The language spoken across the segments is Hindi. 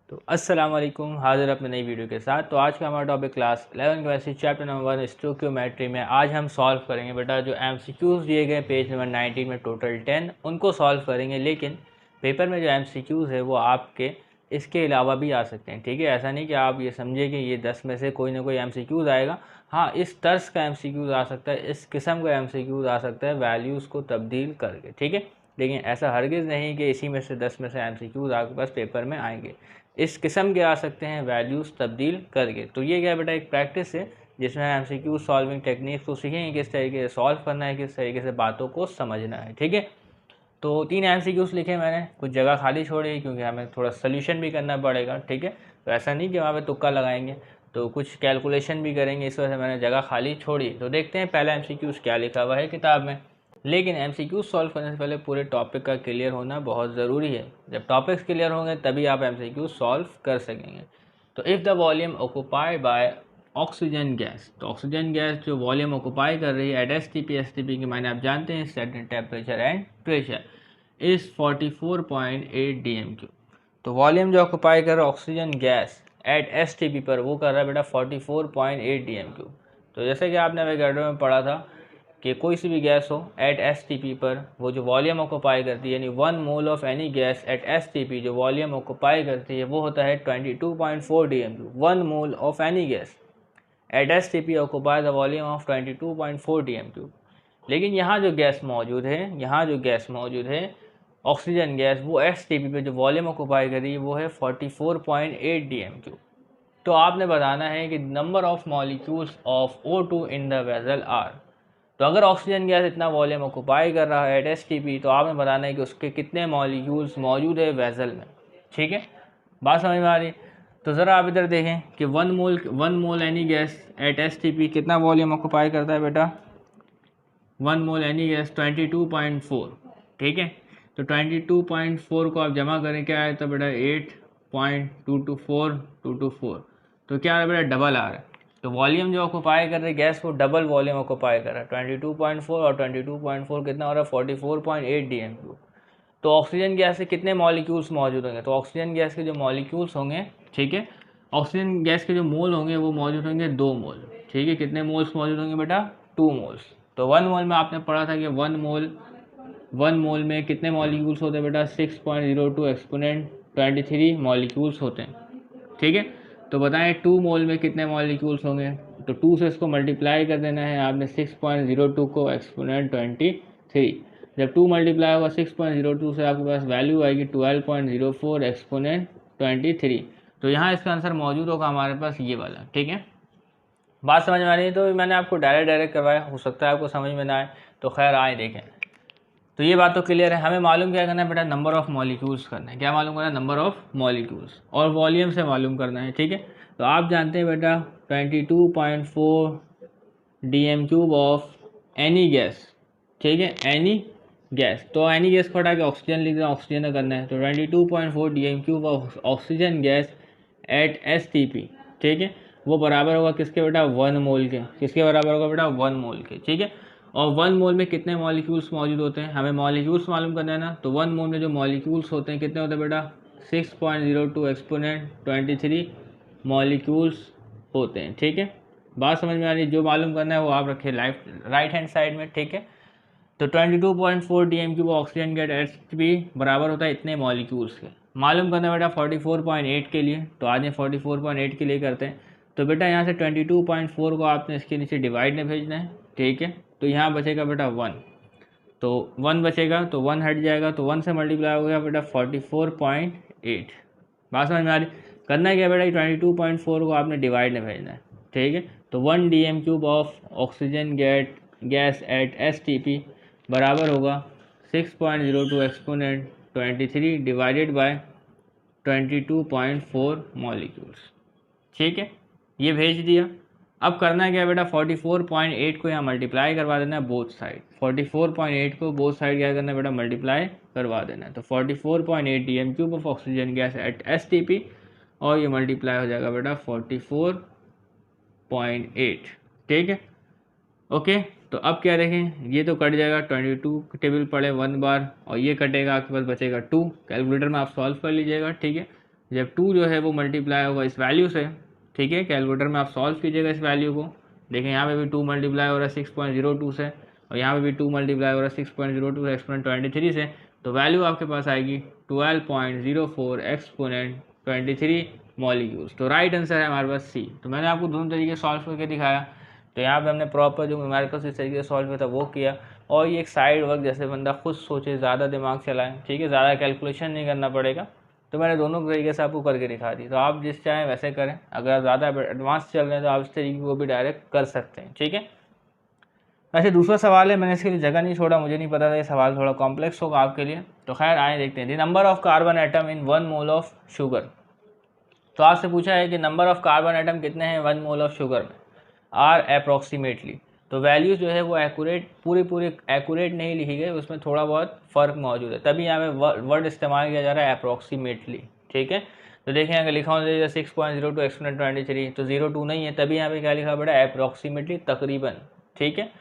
तो अस्सलाम वालेकुम, हाजिर अपने नई वीडियो के साथ। तो आज का हमारा topic class 11 chemistry chapter number 1 stoichiometry में आज हम सॉल्व करेंगे बेटा जो एमसीक्यूज़ दिए गए पेज नंबर 19 में टोटल 10 उनको सॉल्व करेंगे। लेकिन पेपर में जो एमसीक्यूज़ है वो आपके इसके अलावा भी आ सकते हैं, ठीक है। ऐसा नहीं कि आप ये समझे कि ये 10 में से कोई ना कोई एमसीक्यूज़ आएगा। हाँ, इस तर्ज का एमसीक्यूज़ आ सकता है, इस किस्म का एमसीक्यूज़ आ सकता है वैल्यूज़ को तब्दील करके, ठीक है। लेकिन ऐसा हरगिज़ नहीं कि इसी में से 10 में से एमसीक्यूज़ आपके पास पेपर में आएंगे। इस किस्म के आ सकते हैं वैल्यूज़ तब्दील करके। तो ये क्या बेटा एक प्रैक्टिस है जिसमें हम एमसीक्यू सॉल्विंग टेक्निक्स को सीखेंगे, किस तरीके से सॉल्व करना है, किस तरीके से बातों को समझना है, ठीक है। तो 3 एमसीक्यूज लिखे मैंने, कुछ जगह खाली छोड़ी क्योंकि हमें थोड़ा सोल्यूशन भी करना पड़ेगा, ठीक है। तो ऐसा नहीं कि वहाँ पे तुक्का लगाएंगे, तो कुछ कैलकुलेशन भी करेंगे, इस वजह से मैंने जगह खाली छोड़ी। तो देखते हैं पहला एमसीक्यूज क्या लिखा हुआ है किताब में। लेकिन एमसीक्यू सॉल्व करने से पहले पूरे टॉपिक का क्लियर होना बहुत ज़रूरी है। जब टॉपिक्स क्लियर होंगे तभी आप एमसीक्यू सॉल्व कर सकेंगे। तो if the volume occupied by oxygen gas, तो ऑक्सीजन गैस जो वॉल्यूम ऑक्यूपाई कर रही है एट एसटीपी की मायने आप जानते हैं, certain temperature and pressure, is 44.8 DMQ। तो वॉल्यूम जो ऑक्यूपाई कर रहा है ऑक्सीजन गैस एट एसटीपी पर वो कर रहा है बेटा 44.8 DMQ। तो जैसे कि आपने वोगैड्रो में पढ़ा था कि कोई सी भी गैस हो एट एसटीपी पर वो जो वॉल्यूम ऑक्यूपाई करती है, यानी 1 mole of any gas eight STP जो वॉल्यूम ऑक्यूपाई करती है वो होता है 22.4 DMQ। 1 mole of any gas eight STP occupy the volume of 22.4 DMQ। लेकिन यहाँ जो गैस मौजूद है ऑक्सीजन गैस, वो एसटीपी पे जो वॉल्यूम ऑक्यूपाई कर रही है वो है 44.8 DMQ। तो आपने बताना है कि number of molecules of O2 in the vessel are. तो अगर ऑक्सीजन गैस इतना वॉल्यूम ऑक्यूपाई कर रहा है एट एसटीपी तो आपने बताना है कि उसके कितने मॉलिक्यूल्स मौजूद है वेसल में, ठीक है। बात समझ में आ रही। तो ज़रा आप इधर देखें कि 1 मोल एनी गैस एट एसटीपी कितना वॉल्यूम ऑक्यूपाई करता है बेटा। 1 मोल एनी गैस 22.4, ठीक है। तो 22.4 को आप जमा करें क्या आया था बेटा 8.224224। तो क्या आ रहा है बेटा डबल आ रहा है। तो वॉल्यूम जो ऑक्यूपाई कर रही है गैस वो डबल वॉल्यूम ऑक्यूपाई कर रहा है 22.4 और 22.4 कितना हो रहा है 44.8 DMQ। तो ऑक्सीजन गैस से कितने मॉलिक्यूल्स मौजूद होंगे, तो ऑक्सीजन गैस के जो मॉलिक्यूल्स होंगे, ठीक है, ऑक्सीजन गैस के जो मोल होंगे वो मौजूद होंगे 2 मोल, ठीक है। कितने मोल्स मौजूद होंगे बेटा 2 मोल्स। तो 1 मोल में आपने पढ़ा था कि 1 मोल में कितने मॉलिक्यूल्स होते हैं बेटा 6.02 एक्सपोनेंट 23 मॉलिक्यूल्स होते हैं, ठीक है। तो बताएं 2 मोल में कितने मॉलिक्यूल्स होंगे, तो 2 से इसको मल्टीप्लाई कर देना है आपने 6.02 को एक्सपोनेंट 23। जब 2 मल्टीप्लाई होगा 6.02 से आपके पास वैल्यू आएगी 12.04 एक्सपोनेंट 23। तो यहाँ इसका आंसर मौजूद होगा हमारे पास ये वाला, ठीक है। बात समझ में आ रही है। तो मैंने आपको डायरेक्ट करवाया, हो सकता है आपको समझ में ना आए, तो खैर आए देखें। तो ये बात तो क्लियर है। हमें मालूम क्या करना है बेटा, नंबर ऑफ़ मॉलिक्यूल्स करना है। क्या मालूम करना है, नंबर ऑफ़ मॉलिक्यूल्स, और वॉल्यूम से मालूम करना है, ठीक है। तो आप जानते हैं बेटा 22.4 DMQ ऑफ एनी गैस, ठीक है, एनी गैस। तो एनी गैस को हटा के ऑक्सीजन लिख देना, ऑक्सीजन का करना है। तो 22.4 DMQ of oxygen gas at STP, ठीक है, वो बराबर होगा किसके बेटा 1 मोल के। किसके बराबर होगा बेटा 1 मोल के, ठीक है। और 1 मोल में कितने मॉलिक्यूल्स मौजूद होते हैं, हमें मॉलिक्यूल्स मालूम करना है ना। तो 1 मोल में जो मॉलिक्यूल्स होते हैं कितने होते हैं बेटा 6.02 एक्सपोनेंट 23 मॉलिक्यूल्स होते हैं, ठीक है। बात समझ में आ रही है। जो मालूम करना है वो आप रखें राइट हैंड साइड में, ठीक है। तो 22.4 DMQ ऑक्सीजन गेट एसटीपी बराबर होता है इतने मॉलिक्यूल्स के। मालूम करना बेटा 44.8 के लिए, तो आज 44.8 के लिए करते हैं। तो बेटा यहाँ से 22.4 को आपने इसके नीचे डिवाइड में भेजना है, ठीक है। तो यहाँ बचेगा बेटा 1, तो 1 बचेगा, तो 1 हट जाएगा, तो 1 से मल्टीप्लाई हो गया बेटा 44.8। बात समझ में आ रही। करना क्या बेटा 22.4 को आपने डिवाइड में भेजना है, ठीक है। तो 1 DMQ of oxygen gas at STP बराबर होगा 6.02 एक्सपोनेंट 23 डिवाइडेड बाय 22.4 मॉलिक्यूल्स, ठीक है। ये भेज दिया। अब करना क्या बेटा 44.8 को यहाँ मल्टीप्लाई करवा देना है बोथ साइड। 44.8 को बोथ साइड क्या करना है बेटा मल्टीप्लाई करवा देना है। तो 44.8 DMQ of oxygen gas at STP, और ये मल्टीप्लाई हो जाएगा बेटा 44.8, ठीक है। ओके, तो अब क्या देखें, ये तो कट जाएगा 22 टेबल पड़े 1 बार, और ये कटेगा, आपके पास बचेगा 2। कैलकुलेटर में आप सॉल्व कर लीजिएगा, ठीक है। जब 2 जो है वो मल्टीप्लाई होगा इस वैल्यू से, ठीक है, कैलकुलेटर में आप सॉल्व कीजिएगा इस वैल्यू को। देखें यहाँ पे भी 2 मल्टीप्लाई हो रहा है 6.02 से, और यहाँ पे भी 2 मल्टीप्लाई हो रहा है 6.02 एक्सपोनेंट 23 से, तो वैल्यू आपके पास आएगी 12.04 एक्सपोनेंट 23 मॉलिक्यूल्स। तो राइट आंसर है हमारे पास सी। तो मैंने आपको दोनों तरीके सॉल्व करके दिखाया। तो यहाँ पे हमने प्रॉपर जो न्यूमेरिकल्स इस तरीके से सॉल्व किया था वो किया, और ये एक साइड वर्क जैसे बंदा खुद सोचे, ज़्यादा दिमाग चलाए, ठीक है, ज़्यादा कैलकुलेशन नहीं करना पड़ेगा। तो मैंने दोनों तरीके से आपको करके दिखा दी। तो आप जिस चाहें वैसे करें, अगर आप ज़्यादा एडवांस चल रहे हैं तो आप इस तरीके को भी डायरेक्ट कर सकते हैं, ठीक है। वैसे दूसरा सवाल है, मैंने इसके लिए जगह नहीं छोड़ा, मुझे नहीं पता था ये सवाल थोड़ा कॉम्प्लेक्स होगा आपके लिए। तो खैर आए देखते हैं। The number of carbon atom in 1 mole of sugar. तो आपसे पूछा है कि नंबर ऑफ कार्बन एटम कितने हैं 1 मोल ऑफ शुगर में, आर अप्रॉक्सीमेटली। तो वैल्यूज़ जो है वो एक्यूरेट पूरी एक्यूरेट नहीं लिखी गई, उसमें थोड़ा बहुत फ़र्क मौजूद है, तभी यहाँ पे वर्ड इस्तेमाल किया जा रहा है अप्रॉक्सीमेटली, ठीक है। तो देखें अगर लिखा हो 6.02 एक्सपोनेंट 23, तो 02 नहीं है, तभी यहाँ पे क्या लिखा पड़ा है अप्रॉक्सीमेटली, तकरीबन, ठीक है।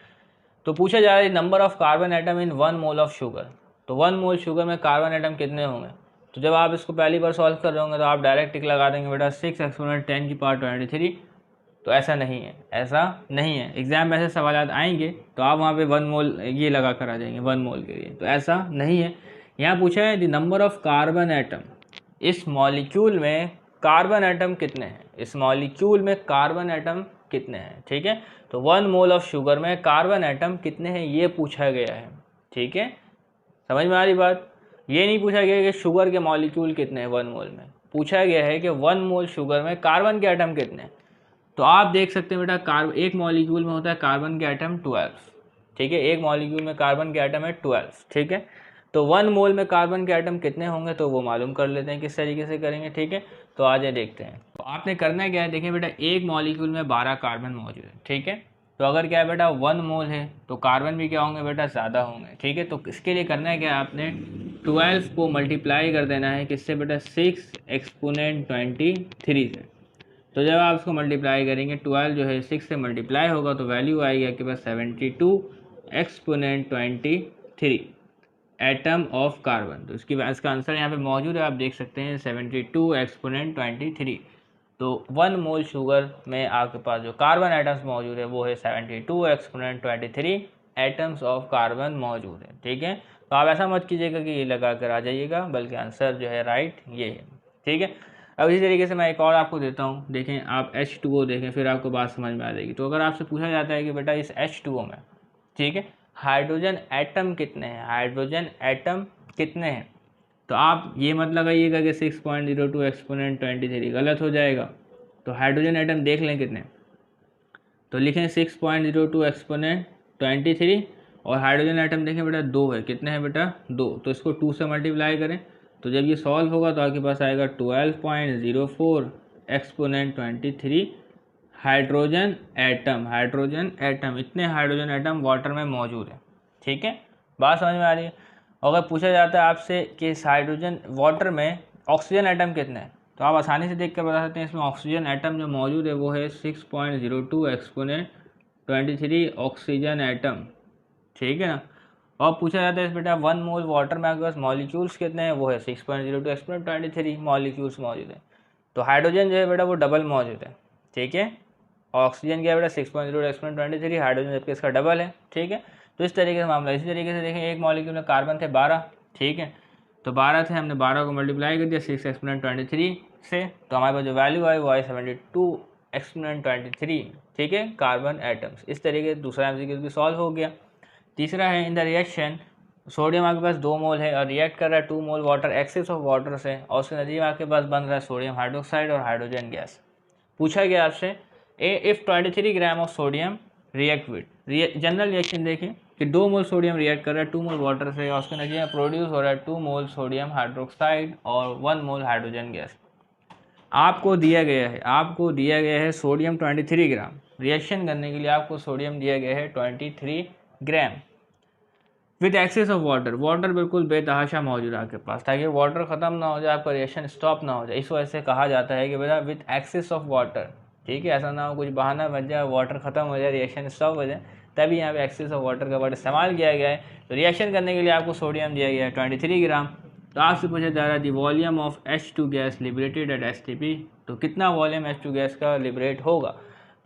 तो पूछा जा रहा है number of carbon atom in 1 mole of sugar. तो 1 मोल शुगर में कार्बन एटम कितने होंगे। तो जब आप इसको पहली बार सॉल्व कर रहे होंगे तो आप डायरेक्ट टिक लगा देंगे बेटा 6 एक्सपोनेंट 10 की पावर 23। तो ऐसा नहीं है, ऐसा नहीं है। एग्जाम में ऐसे सवाल आएंगे तो आप वहाँ पे 1 मोल ये लगा कर आ जाएंगे 1 मोल के लिए, तो ऐसा नहीं है। यहाँ पूछा है the number of carbon atom, इस मॉलिक्यूल में कार्बन एटम कितने हैं, इस मॉलिक्यूल में कार्बन एटम कितने हैं, ठीक है। तो 1 मोल ऑफ शुगर में कार्बन एटम कितने हैं ये पूछा गया है, ठीक है। समझ में आ रही बात। ये नहीं पूछा गया कि शुगर के मॉलिक्यूल कितने हैं 1 मोल में, पूछा गया है कि 1 मोल शुगर में कार्बन के एटम कितने हैं। तो आप देख सकते हैं बेटा एक मॉलिक्यूल में होता है कार्बन के एटम 12, ठीक है, एक मॉलिक्यूल में कार्बन के एटम है 12, ठीक है। तो 1 मोल में कार्बन के एटम कितने होंगे तो वो मालूम कर लेते हैं, किस तरीके से करेंगे, ठीक है। तो आ जाए देखते हैं। तो आपने करना क्या है, देखिए बेटा एक मॉलिक्यूल में 12 कार्बन मौजूद है, ठीक है। तो अगर क्या है बेटा 1 मोल है तो कार्बन भी क्या होंगे बेटा ज़्यादा होंगे, ठीक है। तो इसके लिए करना है क्या, आपने 12 को मल्टीप्लाई कर देना है किससे बेटा 6 एक्सपोनेंट 23 से। तो जब आप इसको मल्टीप्लाई करेंगे 12 जो है 6 से मल्टीप्लाई होगा तो वैल्यू आएगी आपके पास 72 एक्सपोनेंट 23 एटम ऑफ कार्बन। तो इसका आंसर यहाँ पे मौजूद है, आप देख सकते हैं 72 एक्सपोनेंट 23। तो 1 मोल शुगर में आपके पास जो कार्बन एटम्स मौजूद है वो है 72 एक्सपोनेंट 23 एटम्स ऑफ कार्बन मौजूद है, ठीक है। तो आप ऐसा मत कीजिएगा कि ये लगा कर आ जाइएगा, बल्कि आंसर जो है राइट ये है, ठीक है। अब इसी तरीके से मैं एक और आपको देता हूँ, देखें आप H2O देखें, फिर आपको बात समझ में आ जाएगी। तो अगर आपसे पूछा जाता है कि बेटा इस H2O में, ठीक है, हाइड्रोजन एटम कितने हैं, हाइड्रोजन एटम कितने हैं, तो आप ये मत लगाइएगा कि 6.02 एक्सपोनेंट 23, गलत हो जाएगा। तो हाइड्रोजन एटम देख लें कितने, तो लिखें 6.02 एक्सपोनेंट 23, और हाइड्रोजन एटम देखें बेटा 2 है, कितने हैं बेटा 2, तो इसको 2 से मल्टीप्लाई करें। तो जब ये सॉल्व होगा तो आपके पास आएगा 12.04 exponent 23 hydrogen atom, hydrogen atom, इतने हाइड्रोजन एटम वाटर में मौजूद है, ठीक है। बात समझ में आ रही है। अगर पूछा जाता है आपसे कि इस हाइड्रोजन वाटर में ऑक्सीजन एटम कितने हैं, तो आप आसानी से देख कर बता सकते हैं इसमें ऑक्सीजन एटम जो मौजूद है वो है 6.02 एक्सपोनेंट 23 ऑक्सीजन एटम, ठीक है ना। और पूछा जाता है इस बेटा 1 मोल वाटर में आपके पास मॉलिक्यूल्स कितने हैं, वो है 6.02 एक्सपोनेंट 23 मॉलिक्यूल्स मौजूद है। तो हाइड्रोजन जो है बेटा वो डबल मौजूद है, ठीक है। और ऑक्सीजन क्या है बेटा 6.02 एक्सपोनेंट 23, हाइड्रोजन जबकि इसका डबल है, ठीक है। तो इस तरीके से मामला। इसी तरीके से देखें एक मॉलिक्यूल में कार्बन थे 12, ठीक है। तो 12 थे, हमने 12 को मल्टीप्लाई कर दिया 6 एक्सपोनेंट 23 से, तो हमारे पास जो वैल्यू आई वो आई 72 एक्सपोनेंट 23, ठीक है, कार्बन एटम्स। इस तरीके से दूसरा एमसीक्यू भी सॉल्व हो गया। तीसरा है इन द रिएक्शन सोडियम आपके पास 2 मोल है और रिएक्ट कर रहा है 2 mole water excess of water से, और उसके नतीजे में आपके पास बन रहा है सोडियम हाइड्रोक्साइड और हाइड्रोजन गैस। पूछा गया आपसे if 23 gram of sodium react with, general reaction देखें कि 2 मोल सोडियम रिएक्ट कर रहा है 2 मोल वाटर से, और उसके नतीजे में प्रोड्यूस हो रहा है 2 मोल सोडियम हाइड्रोक्साइड और 1 मोल हाइड्रोजन गैस। आपको दिया गया है सोडियम 23 ग्राम, रिएक्शन करने के लिए आपको सोडियम दिया गया है 23 gram with excess of water, water बिल्कुल बेतहाशा मौजूद है आपके पास, ताकि वाटर ख़त्म ना हो जाए, आपका रिएक्शन स्टॉप ना हो जाए। इस वजह से कहा जाता है कि बेटा विद एक्सेस ऑफ वाटर, ठीक है, ऐसा ना हो कुछ बहाना बन जाए, वाटर ख़त्म हो जाए, रिएक्शन स्टॉप हो जाए, तभी यहाँ पे एक्सेस ऑफ वाटर का वर्ड इस्तेमाल किया गया है। तो रिएक्शन करने के लिए आपको सोडियम दिया गया है 23 ग्राम, तो आपसे पूछा जा रहा है the volume of H2 gas liberated at STP, तो कितना वॉल्यूम H2 गैस का लिबरेट होगा।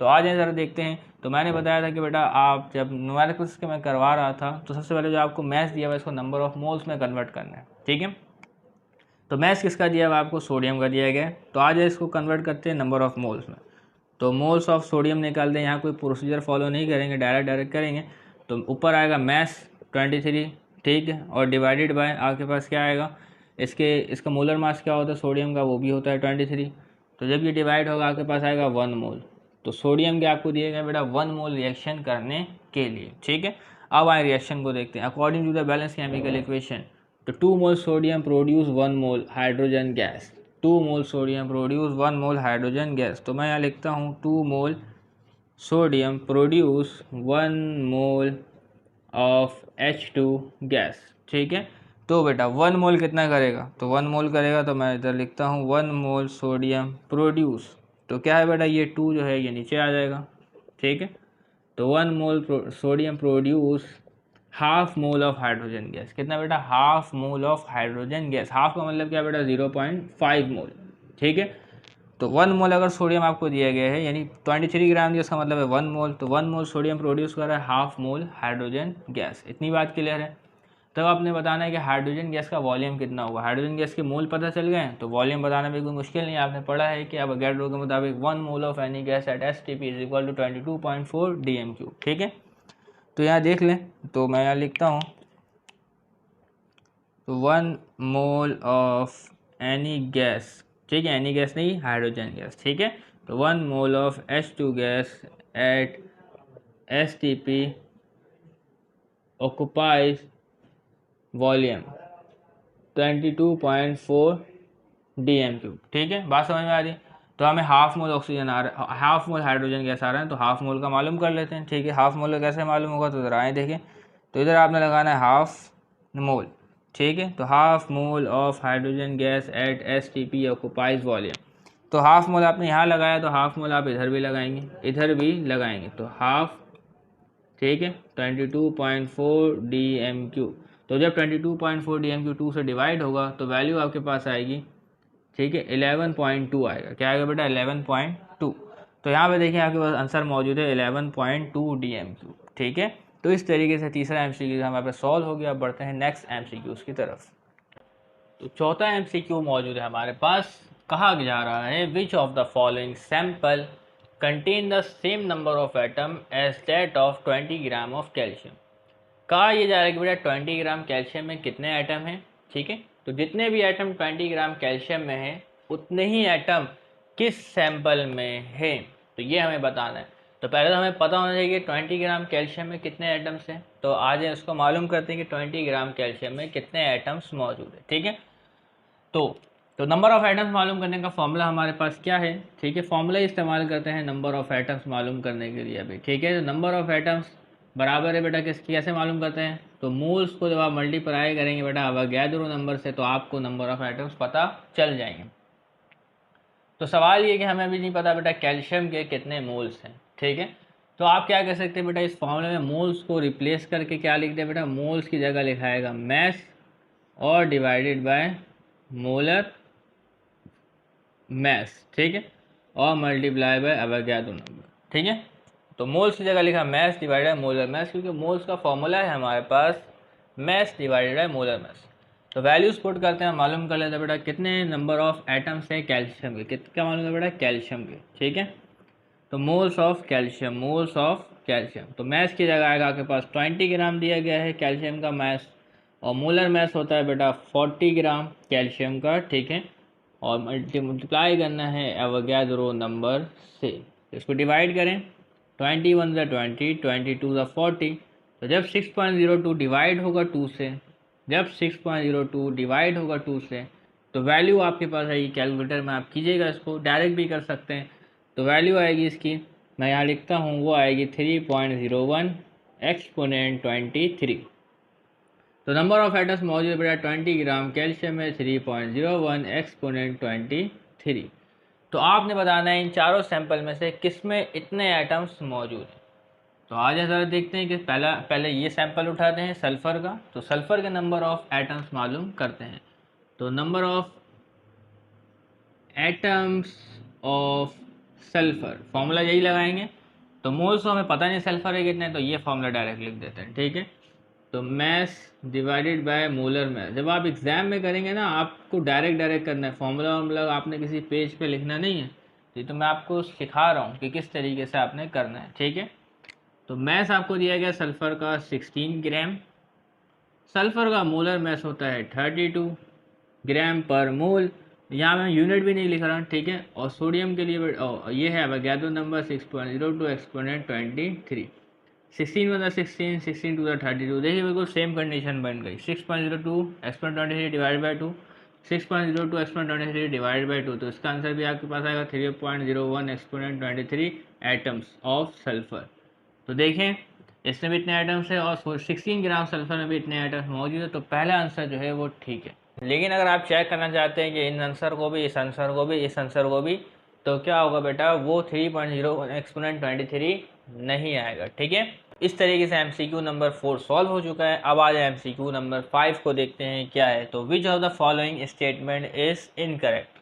तो आज ज़रा देखते हैं। तो मैंने बताया था कि बेटा आप जब न्यूमेरिकल्स के मैं करवा रहा था तो सबसे पहले जो आपको मैथ्स दिया हुआ है इसको नंबर ऑफ मोल्स में कन्वर्ट करना है, ठीक है। तो मैथ्स किसका दिया हुआ आपको, सोडियम का दिया गया है। तो आज इसको कन्वर्ट करते हैं नंबर ऑफ मोल्स में। तो मोल्स ऑफ सोडियम निकाल दें, यहाँ कोई प्रोसीजर फॉलो नहीं करेंगे, डायरेक्ट करेंगे। तो ऊपर आएगा मैथ्स 23, ठीक है, और डिवाइडेड बाय आपके पास क्या आएगा, इसका मोलर मास क्या होता है सोडियम का, वो भी होता है 23। तो जब ये डिवाइड होगा आपके पास आएगा 1 मोल। तो सोडियम के आपको दिए गए बेटा 1 मोल रिएक्शन करने के लिए, ठीक है। अब आए रिएक्शन को देखते हैं। According to the balance chemical equation, तो 2 mole sodium produce 1 mole hydrogen gas. 2 mole sodium produce 1 mole hydrogen gas. तो मैं यहाँ लिखता हूँ 2 mole sodium produce 1 mole of H2 gas, ठीक है। तो बेटा 1 मोल कितना करेगा, तो 1 मोल करेगा, तो मैं इधर लिखता हूँ 1 मोल सोडियम प्रोड्यूस। तो क्या है बेटा, ये 2 जो है ये नीचे आ जाएगा, ठीक है। तो 1 मोल sodium produce half mole of hydrogen gas. कितना बेटा, half mole of hydrogen gas. Half का मतलब क्या बेटा, 0.5 मोल, ठीक है। तो 1 मोल अगर सोडियम आपको दिया गया है, यानी 23 ग्राम दिया, इसका मतलब है 1 मोल। तो 1 मोल सोडियम प्रोड्यूस कर रहा है हाफ मोल हाइड्रोजन गैस। इतनी बात क्लियर है। तब आपने बताना है कि हाइड्रोजन गैस का वॉल्यूम कितना होगा। हाइड्रोजन गैस के मोल पता चल गए तो वॉल्यूम बताना भी कोई मुश्किल नहीं है। आपने पढ़ा है कि अवोगाड्रो के मुताबिक 1 mole of any gas at STP is equal to 22.4 dm³, ठीक है। तो यहाँ देख लें, तो मैं यहाँ लिखता हूँ, तो 1 मोल ऑफ एनी गैस, ठीक है, एनी गैस नहीं, हाइड्रोजन गैस, ठीक है। तो 1 mole of H2 gas at STP occupies volume 22.4 dm³, ठीक है। बात समझ में आ रही। तो हमें हाफ मोल ऑक्सीजन आ रहा है, हाफ मोल हाइड्रोजन गैस आ रहा है, तो हाफ मोल का मालूम कर लेते हैं, ठीक है। हाफ मोल का कैसे मालूम होगा, तो इधर आए देखें। तो इधर आपने लगाना है हाफ मोल, ठीक है। तो half mole of hydrogen gas at STP occupies volume. तो हाफ मोल आपने यहाँ लगाया, तो हाफ मोल आप इधर भी लगाएंगे, इधर भी लगाएंगे, तो हाफ, ठीक है, 22.4 dm³। तो जब 22.4 dm³ 2 से डिवाइड होगा तो वैल्यू आपके पास आएगी, ठीक है, 11.2 आएगा। क्या आएगा बेटा, 11.2। तो यहाँ पे देखिए आपके पास आंसर मौजूद है 11.2 dm³, ठीक है। तो इस तरीके से तीसरा MCQ हमारे पास सॉल्व हो गया। अब बढ़ते हैं नेक्स्ट MCQs की तरफ। तो चौथा MCQ मौजूद है हमारे पास। कहा जा रहा है which of the following sample contain the same number of atom as that of 20 gram of calcium. कहा यह जा रहा है कि बेटा 20 ग्राम कैल्शियम में कितने एटम हैं, ठीक है। तो जितने भी एटम 20 ग्राम कैल्शियम में हैं उतने ही एटम किस सैंपल में हैं, तो ये हमें बताना है। तो पहले तो हमें पता होना चाहिए कि 20 ग्राम कैल्शियम में कितने एटम्स हैं। तो आज उसको मालूम करते हैं कि 20 ग्राम कैल्शियम में कितने एटम्स मौजूद है, ठीक है। तो नंबर ऑफ एटम्स मालूम करने का फॉर्मूला हमारे पास क्या है, ठीक है। फॉर्मूला इस्तेमाल करते हैं नंबर ऑफ एटम्स मालूम करने के लिए अभी, ठीक है। तो नंबर ऑफ एटम्स बराबर है बेटा किस, कैसे मालूम करते हैं, तो मोल्स को जब आप मल्टीप्लाई करेंगे बेटा अवोगाड्रो नंबर से, तो आपको नंबर ऑफ एटम्स पता चल जाएंगे। तो सवाल ये कि हमें अभी नहीं पता बेटा कैल्शियम के कितने मोल्स हैं, ठीक है। तो आप क्या कर सकते हैं बेटा, इस फॉर्मूले में मोल्स को रिप्लेस करके क्या लिख दे बेटा, मोल्स की जगह लिखाएगा मैस और डिवाइडेड बाय मोलर मैस, ठीक है, और मल्टीप्लाई बाय अवोगाड्रो नंबर, ठीक है। तो मोल्स की जगह लिखा mass divided by molar mass, क्योंकि मोल्स का फॉर्मूला है हमारे पास mass divided by molar mass. तो वैल्यूज पुट करते हैं, मालूम कर लेते हैं बेटा कितने नंबर ऑफ एटम्स है कैल्शियम के, क्या मालूम है बेटा, कैल्शियम के, ठीक है। तो moles of calcium, moles of calcium, तो मैस की जगह आएगा आपके पास 20 ग्राम दिया गया है कैल्शियम का मैस, और मोलर मैस होता है बेटा 40 ग्राम कैल्शियम का, ठीक है। और मल्टीप्लाई करना है एवोगाड्रो नंबर से। इसको डिवाइड करें, 21 ज़ा 20, 22 ज़ा 40। तो जब 6.02 डिवाइड होगा 2 से, जब 6.02 डिवाइड होगा 2 से, तो वैल्यू आपके पास आएगी, कैलकुलेटर में आप कीजिएगा, इसको डायरेक्ट भी कर सकते हैं। तो वैल्यू आएगी इसकी, मैं यहाँ लिखता हूँ, वो आएगी 3.01 एक्सपोनेंट 23। तो नंबर ऑफ एटम्स मौजूद है बेटा 20 ग्राम कैल्शियम में 3.01 एक्सपोनेंट 23। तो आपने बताना है इन चारों सैंपल में से किस में इतने एटम्स मौजूद हैं। तो आज ज़रा देखते हैं कि पहले ये सैंपल उठाते हैं सल्फ़र का। तो सल्फ़र के नंबर ऑफ एटम्स मालूम करते हैं। तो number of atoms of sulphur, formula यही लगाएंगे। तो मोल्स तो हमें पता नहीं सल्फर है कितने, तो ये फॉर्मूला डायरेक्ट लिख देते हैं, ठीक है। तो mess divided by molar mess, जब आप एग्जाम में करेंगे ना आपको डायरेक्ट करना है, फॉर्मूला वार्मूला आपने किसी पेज पे लिखना नहीं है। तो मैं आपको सिखा रहा हूँ कि किस तरीके से आपने करना है, ठीक है। तो मैस आपको दिया गया सल्फर का 16 ग्राम, सल्फर का मोलर मैस होता है 32 ग्राम पर मोल। यहाँ मैं यूनिट भी नहीं लिख रहा, ठीक है। और सोडियम के लिए ये है Avogadro number 6.02 exponent 23, 16 one 16, 16 two 32। देखिए बिल्कुल सेम कंडीशन बन गई। 6.02 exponent 23 divide by 2, 6.02 exponent 23 divide by 2। तो इसका आंसर भी आपके पास आएगा 3.01 एक्सपोनेंट 23 एटम्स ऑफ सल्फर। तो देखें इसमें भी इतने आइटम्स है और 16 ग्राम सल्फर में भी इतने आइटम्स मौजूद है, तो पहला आंसर जो है वो ठीक है। लेकिन अगर आप चेक करना चाहते हैं कि इन आंसर को भी, इस आंसर को भी, इस आंसर को भी, तो क्या होगा बेटा, वो 3.01 एक्सपोनेंट 23 नहीं आएगा, ठीक है। इस तरीके से MCQ नंबर 4 सॉल्व हो चुका है। अब आ जाए MCQ नंबर 5 को देखते हैं क्या है। तो विच of the following statement is incorrect.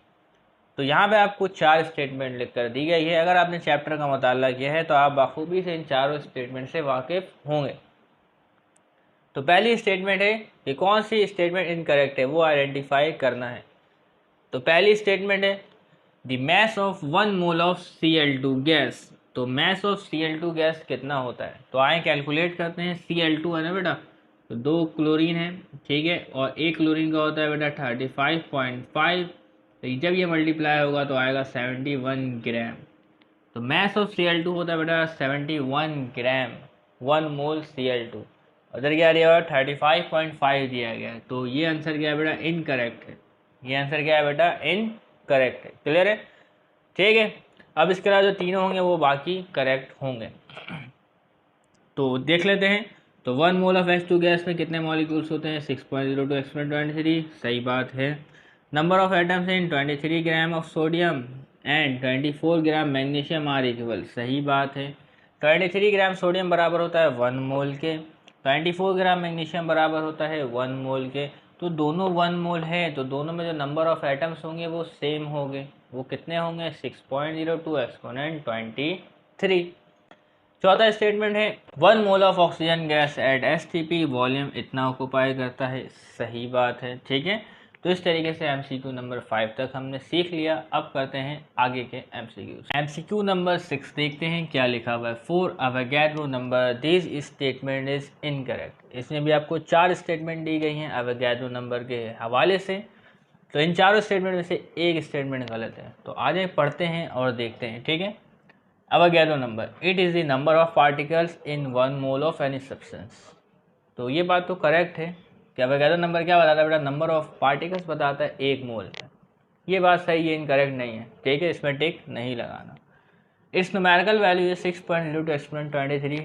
तो यहाँ पे आपको 4 स्टेटमेंट लिख कर दी गई है। अगर आपने चैप्टर का मुताला किया है तो आप बखूबी से इन चारों स्टेटमेंट से वाकिफ होंगे। तो पहली स्टेटमेंट है कि कौन सी स्टेटमेंट इनकरेक्ट है, वो आइडेंटिफाई करना है। तो पहली स्टेटमेंट है the mass of 1 mole of Cl2 gas. तो मैस ऑफ Cl2 गैस कितना होता है, तो आए कैलकुलेट करते हैं। Cl2 है ना बेटा, तो 2 क्लोरीन है, ठीक है, और 1 क्लोरीन का होता है बेटा 35.5। तो जब ये मल्टीप्लाई होगा तो आएगा 71 ग्राम। तो मैस ऑफ Cl2 होता है बेटा 71 ग्राम, 1 मोल Cl2। उधर क्या दिया हुआ 35.5 दिया गया है, तो ये आंसर क्या है बेटा, इनकरेक्ट है। ये आंसर क्या है बेटा, इनकरेक्ट है। क्लियर है, ठीक है। अब इसके अलावा जो तीनों होंगे वो बाकी करेक्ट होंगे। तो देख लेते हैं। तो 1 मोल ऑफ H2 गैस में कितने मॉलिक्यूल्स होते हैं, 6.02 एक्सपोनेंट 23, सही बात है। Number of atoms in 23 gram of sodium and 24 gram magnesium are equal, सही बात है। 23 ग्राम सोडियम बराबर होता है 1 मोल के, 24 ग्राम मैग्नीशियम बराबर होता है 1 मोल के। तो दोनों 1 मोल है, तो दोनों में जो नंबर ऑफ एटम्स होंगे वो सेम होंगे। वो कितने होंगे, 6.02 एक्सपोनेंट 23। चौथा स्टेटमेंट है 1 mole of oxygen gas at STP volume इतना ऑक्यूपाई करता है, सही बात है, ठीक है। तो इस तरीके से MCQ नंबर 5 तक हमने सीख लिया। अब करते हैं आगे के MCQ नंबर 6 देखते हैं क्या लिखा हुआ है। 4 Avogadro number this statement is incorrect. इसमें भी आपको 4 स्टेटमेंट दी गई हैं अवोगाड्रो नंबर के हवाले से। तो इन चारों स्टेटमेंट में से एक स्टेटमेंट गलत है। तो आ जाए पढ़ते हैं और देखते हैं, ठीक है। Avogadro number, it is the number of particles in 1 mole of any substance. तो ये बात तो करेक्ट है कि अवोगाड्रो नंबर क्या बताता है बेटा, नंबर ऑफ पार्टिकल्स बताता है 1 मोल में। ये बात सही है, इनकरेक्ट नहीं है, ठीक है, इसमें टिक नहीं लगाना। इट्स न्यूमेरिकल वैल्यू है 6.02 एक्सपोनेंट 23,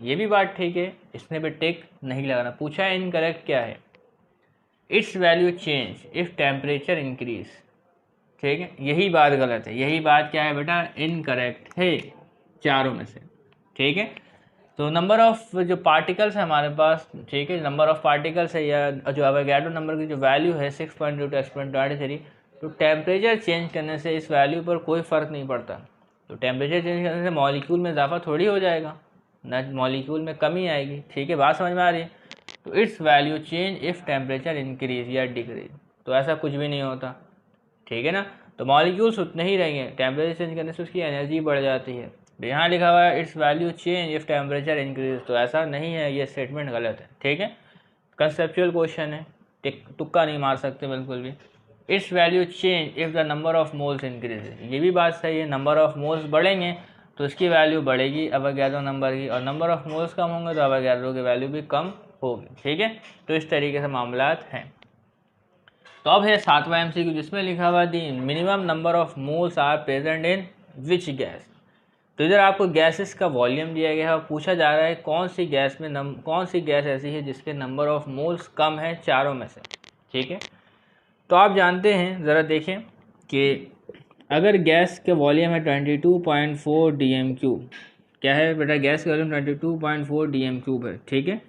ये भी बात ठीक है, इसमें भी टिक नहीं लगाना। पूछा है इनकरेक्ट क्या है, it's value change if temperature increase, ठीक है, यही बात गलत है। यही बात क्या है बेटा, इनकरेक्ट है चारों में से, ठीक है। तो नंबर ऑफ जो पार्टिकल्स है हमारे पास, ठीक है, नंबर ऑफ पार्टिकल्स है या जो अवोगाड्रो नंबर की जो वैल्यू है 6.02 एक्सपोनेंट 23, तो टेम्परेचर चेंज करने से इस वैल्यू पर कोई फ़र्क नहीं पड़ता। तो टेम्परेचर चेंज करने से मॉलिक्यूल में इजाफा थोड़ी हो जाएगा, ना मॉलिक्यूल में कमी आएगी, ठीक है, बात समझ में आ रही है। तो it's value change if temperature increase या डिक्रीज, तो ऐसा कुछ भी नहीं होता, ठीक है ना। तो मॉलिक्यूल्स उतने ही रहेंगे, टेम्परेचर चेंज करने से उसकी एनर्जी बढ़ जाती है। तो यहाँ लिखा हुआ है it's value change if temperature increase, तो ऐसा नहीं है, ये स्टेटमेंट गलत है, ठीक है। कंसेप्चुअल क्वेश्चन है, तुक्का नहीं मार सकते बिल्कुल भी। It's value change if the number of moles increase, ये भी बात सही है, नंबर ऑफ मोल्स बढ़ेंगे तो इसकी वैल्यू बढ़ेगी अवोगाड्रो नंबर की, और नंबर ऑफ मोल्स कम होंगे तो अवोगाड्रो की वैल्यू भी कम होगी, ठीक है। तो इस तरीके से मामलात हैं। तो अब है 7वां MCQ जिसमें लिखा हुआ the minimum number of moles are present in which gas. तो इधर आपको गैसेस का वॉल्यूम दिया गया है और पूछा जा रहा है कौन सी गैस में कौन सी गैस ऐसी है जिसके नंबर ऑफ मोल्स कम है चारों में से, ठीक है। तो आप जानते हैं, ज़रा देखें कि अगर गैस के वॉल्यूम है 22.4 dm3, क्या है बेटा, गैस का वॉल्यूम 22.4 dm3 है, ठीक है,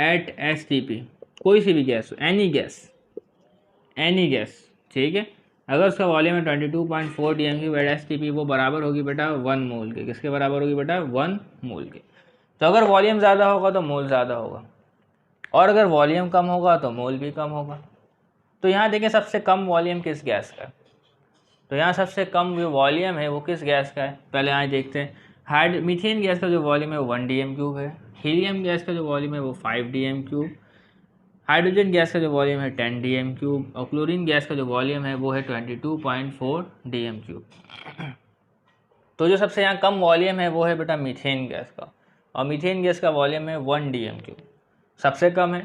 एट STP, कोई सी भी गैस हो, एनी गैस, एनी गैस, ठीक है, अगर उसका वॉल्यूम है 22.4 DMQ एट STP, वो बराबर होगी बेटा 1 मोल के। किसके बराबर होगी बेटा? 1 मोल के। तो अगर वॉल्यूम ज़्यादा होगा तो मोल ज़्यादा होगा, और अगर वॉल्यूम कम होगा तो मोल भी कम होगा। तो यहाँ देखें सबसे कम वॉल्यूम किस गैस का है, तो यहाँ सबसे कम जो वॉल्यूम है वो किस गैस का है, पहले यहाँ देखते हैं। मीथेन गैस का जो वॉल्यूम है वो 1 DMQ है, हीलियम गैस का जो वॉल्यूम है वो 5 DMQ, हाइड्रोजन गैस का जो वॉल्यूम है 10 DMQ, और क्लोरीन गैस का जो वॉल्यूम है वो है 22.4 DMQ। तो जो सबसे यहाँ कम वॉल्यूम है वो है बेटा मीथेन गैस का, और मीथेन गैस का वॉल्यूम है 1 DMQ, सबसे कम है।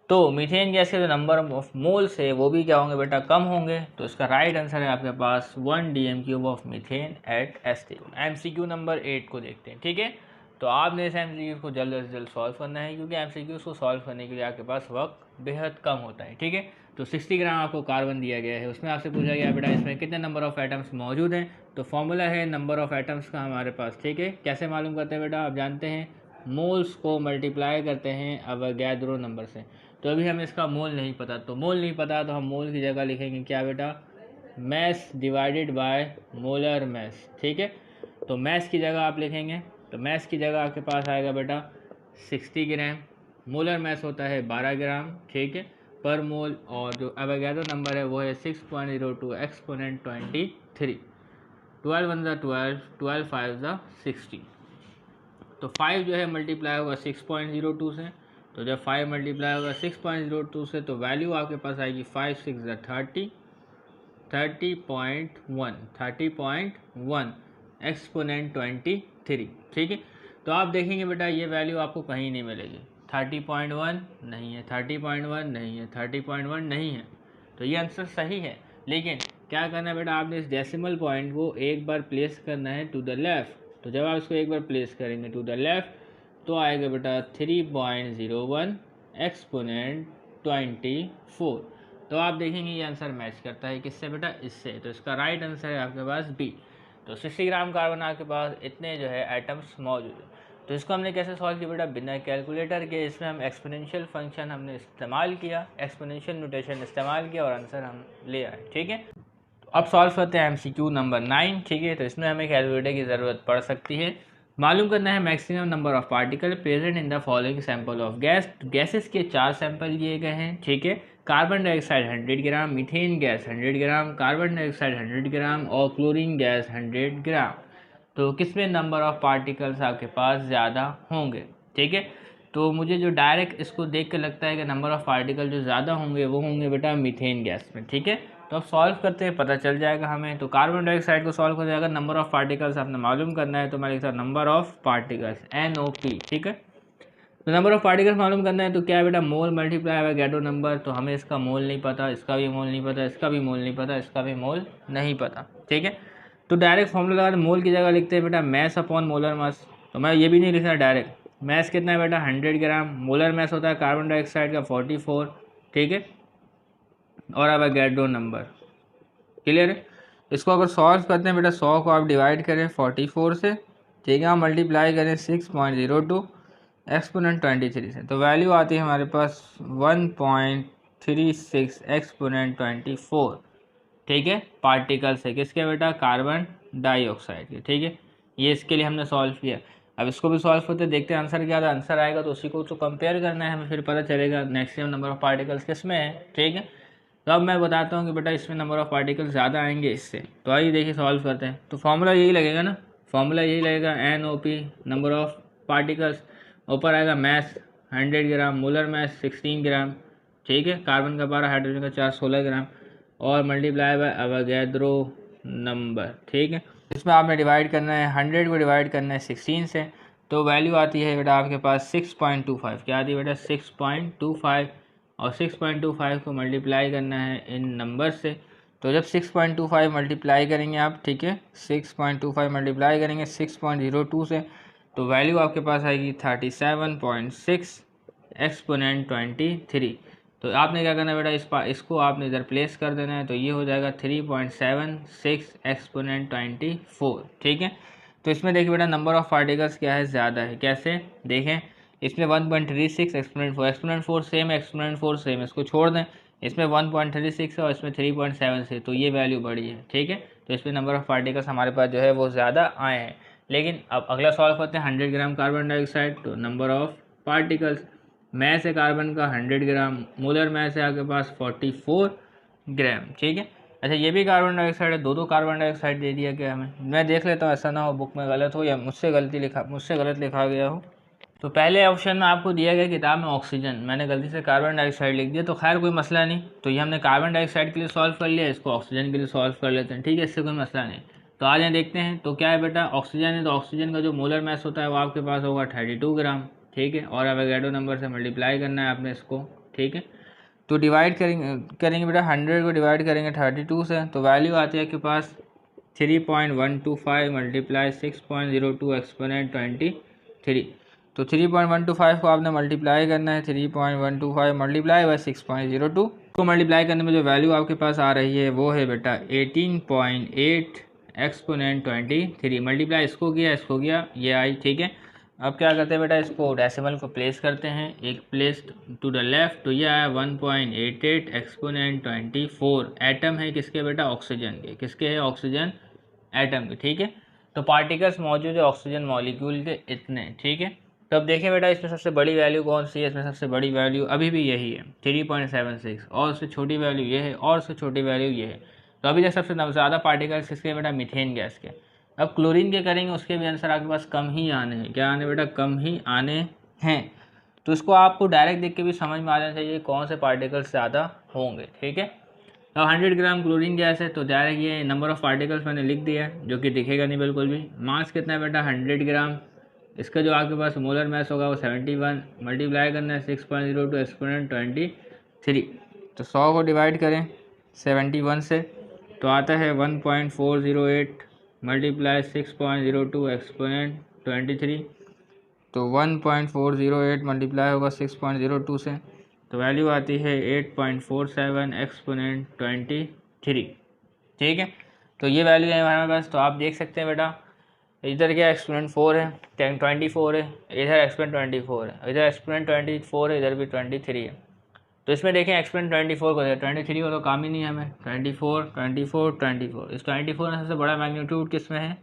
तो मीथेन गैस के जो नंबर ऑफ मोल्स है वो भी क्या होंगे बेटा? कम होंगे। तो इसका राइट आंसर है आपके पास 1 DMQ of methane at STP। MCQ number 8 को देखते हैं, ठीक है। तो आपने इस MCQ को जल्द से जल्द सॉल्व करना है, क्योंकि MCQ को सॉल्व करने के लिए आपके पास वक्त बेहद कम होता है, ठीक है। तो 60 ग्राम आपको कार्बन दिया गया है, उसमें आपसे पूछा गया बेटा इसमें कितने नंबर ऑफ एटम्स मौजूद हैं। तो फॉर्मूला है नंबर ऑफ एटम्स का हमारे पास, ठीक है। कैसे मालूम करते हैं बेटा? आप जानते हैं मोल्स को मल्टीप्लाई करते हैं अवोगाद्रो नंबर से। तो अभी हमें इसका मोल नहीं पता, तो मोल नहीं पता तो हम मोल की जगह लिखेंगे क्या बेटा? Mess divided by molar mess, ठीक है। तो मैस की जगह आप लिखेंगे, तो मैस की जगह आपके पास आएगा बेटा 60 ग्राम, मोलर मैस होता है 12 ग्राम, ठीक है, पर मोल। और जो एवोगाड्रो नंबर है वो है 6.02 एक्सपोनेंट 23, 12 1 ज़ा 12, 12 5 ज़ा 60। तो 5 जो है मल्टीप्लाई होगा 6.02 से, तो जब 5 मल्टीप्लाई होगा 6.02 से तो वैल्यू आपके पास आएगी 5 6 ज़ा 30, 30.1 एक्सपोनेंट 23, ठीक है। तो आप देखेंगे बेटा ये वैल्यू आपको कहीं नहीं मिलेगी, 30.1 नहीं है, 30.1 नहीं है, 30.1 नहीं है। तो ये आंसर सही है, लेकिन क्या करना है बेटा? आपने इस डेसिमल पॉइंट को एक बार प्लेस करना है टू द लेफ़्ट। तो जब आप इसको एक बार प्लेस करेंगे टू द लेफ़्ट तो आएगा बेटा 3.01 एक्सपोनेंट 24। तो आप देखेंगे ये आंसर मैच करता है किससे बेटा? इससे। तो इसका राइट आंसर है आपके पास बी। तो 60 ग्राम कार्बन आपके पास इतने जो है एटम्स मौजूद है। तो इसको हमने कैसे सॉल्व किया बेटा? बिना कैलकुलेटर के। इसमें हम एक्सपोनेंशियल फंक्शन हमने इस्तेमाल किया, एक्सपोनेंशियल नोटेशन इस्तेमाल किया और आंसर हम ले आए, ठीक है। तो अब सॉल्व करते हैं MCQ नंबर 9, ठीक है। तो इसमें हमें कैलकुलेटर की ज़रूरत पड़ सकती है। मालूम करना है maximum number of particle present in the following sample of gas. Gases के 4 सैंपल लिए गए हैं, ठीक है। कार्बन डाइऑक्साइड 100 ग्राम, मीथेन गैस 100 ग्राम, कार्बन डाइऑक्साइड 100 ग्राम और क्लोरीन गैस 100 ग्राम। तो किसमें नंबर ऑफ पार्टिकल्स आपके पास ज़्यादा होंगे, ठीक है। तो मुझे जो डायरेक्ट इसको देख के लगता है कि नंबर ऑफ पार्टिकल जो ज़्यादा होंगे वो होंगे बेटा मीथेन गैस में, ठीक है। तो अब सॉल्व करते हैं, पता चल जाएगा हमें। तो कार्बन डाइऑक्साइड को सॉल्व कर जाएगा, नंबर ऑफ पार्टिकल्स आपने मालूम करना है, तो मैं लिखता हूँ नंबर ऑफ पार्टिकल्स NOP, ठीक है। तो नंबर ऑफ पार्टिकल्स मालूम करना है तो क्या है बेटा? मोल मल्टीप्लाई एवोगाड्रो नंबर। तो हमें इसका मोल नहीं पता, इसका भी मोल नहीं पता, इसका भी मोल नहीं पता, इसका भी मोल नहीं पता, ठीक है। तो डायरेक्ट फॉर्मूला लगा मोल की जगह लिखते हैं बेटा मैस अपॉन मोलर मास। तो मैं ये भी नहीं लिखना डायरेक्ट, मैस कितना है बेटा? 100 ग्राम, मोलर मैस होता है कार्बन डाइऑक्साइड का 44, ठीक है, और एवोगाड्रो नंबर, क्लियर है। इसको अगर सॉल्व करते हैं बेटा, 100 को आप डिवाइड करें 44 से, ठीक है, आप मल्टीप्लाई करें 6.02 एक्सपोनेंट 23 से, तो वैल्यू आती है हमारे पास 1.36 एक्सपोनेंट 24, ठीक है, पार्टिकल से। किसके बेटा? कार्बन डाइऑक्साइड के, ठीक है। ये इसके लिए हमने सॉल्व किया। अब इसको भी सॉल्व करते देखते हैं आंसर क्या था। आंसर आएगा तो उसी को तो कंपेयर करना है हमें, फिर पता चलेगा मैक्सिमम नंबर ऑफ पार्टिकल्स किस में है, ठीक है। तो अब मैं बताता हूँ कि बेटा इसमें नंबर ऑफ पार्टिकल्स ज़्यादा आएंगे इससे। तो आइए देखिए सॉल्व करते हैं। तो फॉर्मूला यही लगेगा ना, फॉर्मूला यही लगेगा NOP नंबर ऑफ पार्टिकल्स, ऊपर आएगा मैस 100 ग्राम, मोलर मैस 16 ग्राम, ठीक है, कार्बन का 12, हाइड्रोजन का 4 16 ग्राम, और मल्टीप्लाई बाय एवोगाड्रो नंबर, ठीक है। इसमें आपने डिवाइड करना है 100 को डिवाइड करना है 16 से, तो वैल्यू आती है बेटा आपके पास 6.25। क्या आती है बेटा? 6.25, और 6.25 को मल्टीप्लाई करना है इन नंबर से। तो जब 6.25 मल्टीप्लाई करेंगे आप, ठीक है, 6.25 मल्टीप्लाई करेंगे 6.02 से, तो वैल्यू आपके पास आएगी 37.6 एक्सपोनेंट 23। तो आपने क्या करना है बेटा? इसको आपने इधर प्लेस कर देना है, तो ये हो जाएगा 3.76 एक्सपोनेंट 24, ठीक है। तो इसमें देखिए बेटा नंबर ऑफ पार्टिकल्स क्या है? ज़्यादा है। कैसे देखें? इसमें 1.36 एक्सपोनेंट 4 सेम है, एक्सपोनेंट 4 सेम, इसको छोड़ दें, इसमें 1.36 है और इसमें 3.7 से, तो ये वैल्यू बड़ी है, ठीक है। तो इसमें नंबर ऑफ़ पार्टिकल्स हमारे पास जो है वो ज़्यादा आए हैं। लेकिन अब अगला सॉल्व करते हैं 100 ग्राम कार्बन डाइऑक्साइड, तो नंबर ऑफ़ पार्टिकल्स, मैस है कार्बन का 100 ग्राम, मोलर मैस है आपके पास 44 ग्राम, ठीक है। अच्छा ये भी कार्बन डाइऑक्साइड है, दो कार्बन डाइऑक्साइड दे दिया गया हमें। मैं देख लेता हूँ ऐसा ना हो बुक में गलत हो या मुझसे गलत लिखा गया हो। तो पहले ऑप्शन में आपको दिया गया किताब में ऑक्सीजन, मैंने गलती से कार्बन डाइऑक्साइड लिख दिया, तो खैर कोई मसला नहीं। तो ये हमने कार्बन डाइऑक्साइड के लिए सॉल्व कर लिया, इसको ऑक्सीजन के लिए सॉल्व कर लेते हैं, ठीक है, इससे कोई मसला नहीं। तो आज यहाँ देखते हैं, तो क्या है बेटा, ऑक्सीजन है तो ऑक्सीजन का जो मोलर मैस होता है वो आपके पास होगा 32 ग्राम, ठीक है। और एवोगाड्रो नंबर से मल्टीप्लाई करना है आपने इसको, ठीक है। तो डिवाइड करेंगे बेटा, 100 को डिवाइड करेंगे 32 से, तो वैल्यू आती है आपके पास 3.125 मल्टीप्लाई 6.02 एक्सपोनेंट 23। तो 3.125 को आपने मल्टीप्लाई करना है, 3.125 मल्टीप्लाई बाय 6.02 को मल्टीप्लाई करने में जो वैल्यू आपके पास आ रही है वो है बेटा 18.8 एक्सपोनेंट 23। मल्टीप्लाई इसको किया ये आई, ठीक है। अब क्या करते हैं बेटा, इसको डेसिमल को प्लेस करते हैं, एक प्लेस टू द लेफ्ट, तो ये आया 1.88 एक्सपोनेंट 24। एटम है किसके बेटा, ऑक्सीजन के, किसके है, ऑक्सीजन एटम के, ठीक है। तो पार्टिकल्स मौजूद है ऑक्सीजन मॉलिक्यूल के इतने, ठीक है। तो अब देखें बेटा, इसमें सबसे बड़ी वैल्यू कौन सी है, इसमें सबसे बड़ी वैल्यू अभी भी यही है 3.76, और उससे छोटी वैल्यू ये है, और उससे छोटी वैल्यू ये है। तो अभी तक सबसे ज़्यादा पार्टिकल्स किसके बेटा, मीथेन गैस के। अब क्लोरीन के करेंगे, उसके भी आंसर आपके पास कम ही आने हैं, क्या आने बेटा, कम ही आने हैं। तो इसको आपको डायरेक्ट देख के भी समझ में आ जाना चाहिए कौन से पार्टिकल्स ज़्यादा होंगे, ठीक है। अब 100 ग्राम क्लोरीन गैस है, तो डायरेक्ट ये नंबर ऑफ़ पार्टिकल्स मैंने लिख दिया है, जो कि दिखेगा नहीं बिल्कुल भी। मास कितना है बेटा, 100 ग्राम, इसका जो आपके पास मोलर मैस होगा वो 71, मल्टीप्लाई करना है 6.02 एक्सपोनेंट 23। तो 100 को डिवाइड करें 71 से, तो आता है 1.408 मल्टीप्लाई 6.02 एक्सपोनेंट 23। तो 1.408 मल्टीप्लाई होगा 6.02 से, तो वैल्यू आती है 8.47 एक्सपोनेंट 23, ठीक है। तो ये वैल्यू है हमारे पास। तो आप देख सकते हैं बेटा, इधर क्या एक्सपोनेंट 4 है, 24 है, इधर एक्सपोनेंट 24 है, इधर एक्सपोनेंट 24 है, इधर भी 23 है। तो इसमें देखें एक्सपोनेंट 24 को, 23 को तो काम ही नहीं है हमें, 24 24 24। इस 24 में सबसे बड़ा मैग्नीट्यूड किस में है,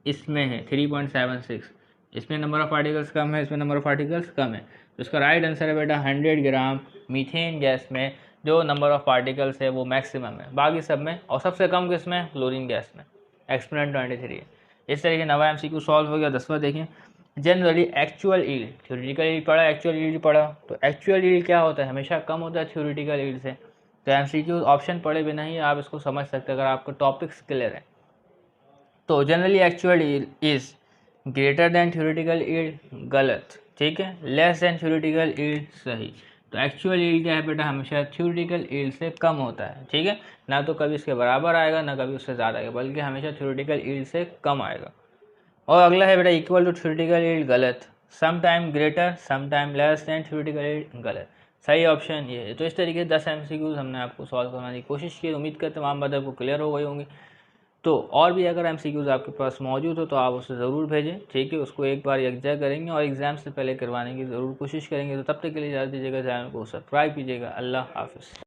इसमें है 3.76। इसमें नंबर ऑफ़ पार्टिकल्स कम है, इसमें नंबर ऑफ़ पार्टिकल्स कम है। तो इसका राइट आंसर है बेटा 100 ग्राम मीथेन गैस में जो नंबर ऑफ़ पार्टिकल्स है वो मैक्सिमम है, बाकी सब में, और सबसे कम किस में, क्लोरीन गैस में, एक्सपोनेंट 23 है। इस तरीके नवा MCQ सॉल्व हो गया। 10वां देखें, generally actual yield, theoretical yield पढ़ा, एक्चुअल ईल्ड पढ़ा। तो एक्चुअल ईल्ड क्या होता है, हमेशा कम होता है थ्योरेटिकल ईल्ड से। तो MCQ ऑप्शन पढ़े बिना ही आप इसको समझ सकते हैं अगर आपको टॉपिक्स क्लियर है। तो generally actual yield is greater than theoretical yield, गलत, ठीक है। लेस देन थ्योरेटिकल ईल्ड, सही। तो एक्चुअल ईल्ड क्या है बेटा, हमेशा थ्योरेटिकल ईल्ड से कम होता है, ठीक है। ना तो कभी इसके बराबर आएगा, ना कभी उससे ज़्यादा आएगा, बल्कि हमेशा थ्योरेटिकल ईल्ड से कम आएगा। और अगला है बेटा इक्वल टू थ्योरेटिकल ईल्ड, गलत। Some time greater, some time less than theoretical yield, गलत। सही ऑप्शन ये है। तो इस तरीके से 10 MCQs हमने आपको सॉल्व करने की कोशिश की। उम्मीद करते तमाम बातें आपको क्लियर हो गई होंगी। तो और भी अगर MCQs आपके पास मौजूद हो तो आप उसे ज़रूर भेजें, ठीक है। उसको एक बार यकजा करेंगे और एग्ज़ाम से पहले करवाने की ज़रूर कोशिश करेंगे। तो तब तक के लिए इजाज़त दीजिएगा, चैनल को सब्सक्राइब कीजिएगा। अल्लाह हाफ़िज़।